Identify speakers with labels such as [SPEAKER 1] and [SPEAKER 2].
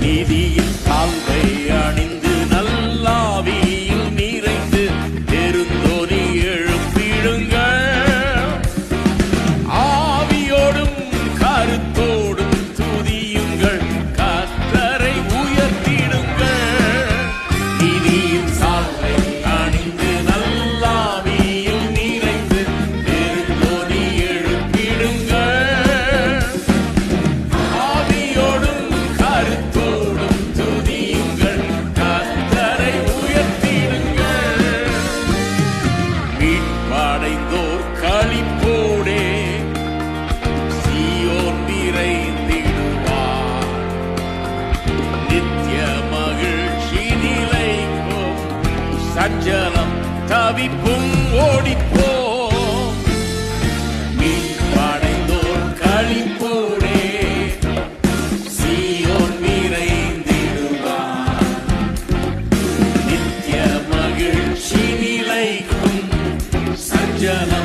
[SPEAKER 1] நீதியின் சால்வை அணிந்து நல்லாவியில் நிறைந்து பெருந்தோனி எழுப்பிடுங்கள். ஆவியோடும் கருத்தோடும் துதியுங்கள், கர்த்தரை உயர்த்திடுங்கள். நீதியின் சால்வை அணிந்து நல்லாவியில் நிறைந்து பெருந்தோனி எழுப்பிடுங்கள். ஆவியோடும் கருத்தோடும் துதியுங்கள், கர்த்தரை உயர்த்திடுங்கள். மீட்படைந்தோர் களிப்போடே சீயோன் நிறைந்திடுவார். நித்திய மகிழ்ச்சி நிலைக்கும், சஞ்சலம் தவிப்பும் ஓடிப்போம். மீட்படைந்தோர் களிப்போடே சீயோன் நிறைந்திடுவார். நித்திய மகிழ்ச்சி நிலைக்கும், சஞ்சலம்